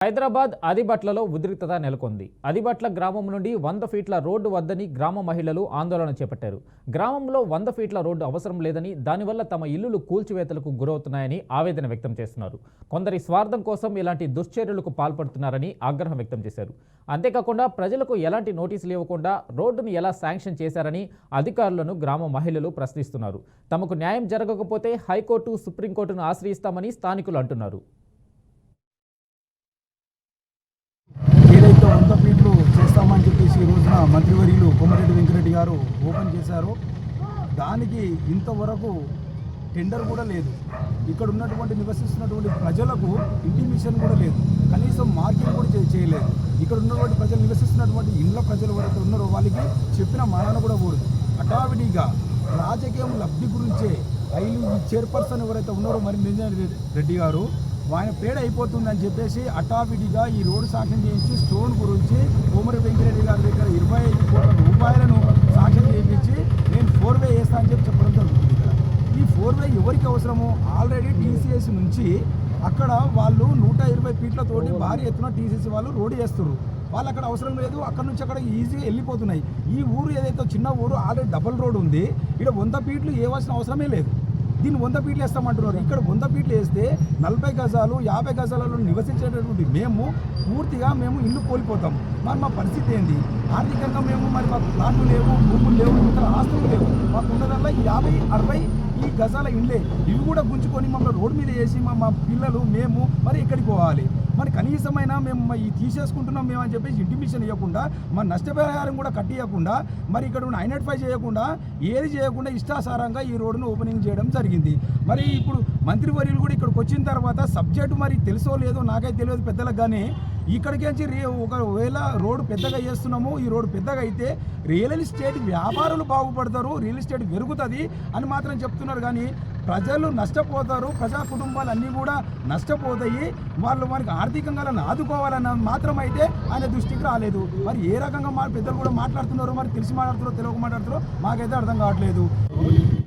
హైదరాబాద్ ఆదిబట్లలో ఉద్రిక్తత నెలకొంది. ఆదిబట్ల గ్రామం నుండి 100 ఫీట్ల రోడ్డు వద్దని గ్రామ మహిళలు ఆందోళన చేపట్టారు. గ్రామంలో 100 ఫీట్ల రోడ్డు అవసరం లేదని, దానివల్ల తమ ఇల్లులు కూల్చివేతలకు గురవుతున్నాయని ఆవేదన వ్యక్తం చేస్తున్నారు. కొందరి స్వార్థం కోసం ఇలాంటి దుశ్చర్యలకు పాల్పడుతున్నారని ఆగ్రహం వ్యక్తం చేశారు. అంతేకాకుండా ప్రజలకు ఎలాంటి నోటీసులు ఇవ్వకుండా రోడ్డును ఎలా శాంక్షన్ చేశారని అధికారులను గ్రామ మహిళలు ప్రశ్నిస్తున్నారు. తమకు న్యాయం జరగకపోతే హైకోర్టు, సుప్రీంకోర్టును ఆశ్రయిస్తామని స్థానికులు అంటున్నారు. ఏదైతే 100 ఫీట్లు చేస్తామని చెప్పేసి ఈ రోజున మంత్రివర్యులు కోమటిరెడ్డి వెంకరెడ్డి గారు ఓపెన్ చేశారో దానికి ఇంతవరకు టెండర్ కూడా లేదు. ఇక్కడ ఉన్నటువంటి నివసిస్తున్నటువంటి ప్రజలకు ఇంటిమేషన్ కూడా లేదు, కనీసం మార్కింగ్ కూడా చేయలేదు. ఇక్కడ ఉన్నటువంటి ప్రజలు నివసిస్తున్నటువంటి ఇండ్ల ప్రజలు ఎవరైతే ఉన్నారో వాళ్ళకి చెప్పిన మానాన కూడా కూడదు. హఠావిడిగా రాజకీయం లబ్ధి గురించే ఈ చైర్పర్సన్ ఎవరైతే ఉన్నారో మరి నిరంజన్ రెడ్డి గారు ఆయన పేడ అయిపోతుందని చెప్పేసి అటావిడిగా ఈ రోడ్డు సాంక్షన్ చేయించి స్టోన్ గురించి కోమటిరెడ్డి వెంకరెడ్డి గారి దగ్గర 25 కోట్ల రూపాయలను సాంక్షన్ చేయించి నేను 4-వే వేస్తా అని చెప్పడం జరుగుతుంది. ఇక్కడ ఈ 4-వే ఎవరికి అవసరమో ఆల్రెడీ టీసీఎస్ నుంచి అక్కడ వాళ్ళు 120 ఫీట్లతోటి భారీ ఎత్తున టీసీసీ వాళ్ళు రోడ్డు చేస్తున్నారు. వాళ్ళు అక్కడ అవసరం లేదు, అక్కడ నుంచి అక్కడ ఈజీగా వెళ్ళిపోతున్నాయి. ఈ ఊరు ఏదైతే చిన్న ఊరు ఆల్రెడీ డబుల్ రోడ్డు ఉంది, ఇక్కడ 100 ఫీట్లు వేయాల్సిన అవసరమే లేదు. దీన్ని 100 ఫీట్లు వేస్తామంటున్నారు. ఇక్కడ 100 ఫీట్లు వేస్తే 40 గజాలు 50 గజాలలో నివసించేటటువంటి మేము పూర్తిగా ఇల్లు కోల్పోతాం. మరి మా పరిస్థితి ఏంది? ఆర్థికంగా మరి మాకు ప్లాట్లు లేవు, భూములు లేవు, ఇతర ఆస్తులు లేవు. మాకు ఉన్నదల్లా 50-60 ఈ గజాల ఇండ్లే. ఇవి కూడా గుంజుకొని మమ్మల్ని రోడ్డు మీద వేసి మా పిల్లలు మేము మరి ఎక్కడికి పోవాలి? మరి కనీసమైనా మేము ఈ తీసేసుకుంటున్నాం మేము అని చెప్పేసి ఇంటిమేషన్ ఇవ్వకుండా, మన నష్టపరిహారం కూడా కట్టియకుండా, మరి ఇక్కడ ఉన్న ఐడెంటిఫై చేయకుండా, ఏది చేయకుండా ఇష్టాసారంగా ఈ రోడ్డును ఓపెనింగ్ చేయడం జరిగింది. మరి ఇప్పుడు మంత్రివర్యులు కూడా ఇక్కడికి వచ్చిన తర్వాత సబ్జెక్టు మరి తెలుసో లేదో నాకైతే తెలియదు పెద్దలకు, కానీ ఇక్కడికి ఒకవేళ రోడ్డు పెద్దగా చేస్తున్నాము, ఈ రోడ్డు పెద్దగా అయితే రియల్ ఎస్టేట్ వ్యాపారులు బాగుపడతారు, రియల్ ఎస్టేట్ పెరుగుతుంది అని మాత్రం చెప్తున్నారు. కానీ ప్రజలు నష్టపోతారు, ప్రజా కుటుంబాలు అన్నీ కూడా నష్టపోతాయి. మనకి ఆర్థికంగా ఆదుకోవాలన్న మాత్రం అయితే ఆయన దృష్టికి రాలేదు. మరి ఏ రకంగా మా పెద్దలు కూడా మాట్లాడుతున్నారో, మరి తెలిసి మాట్లాడుతున్నారో తెలియక మాట్లాడుతున్నారో మాకైతే అర్థం కావట్లేదు.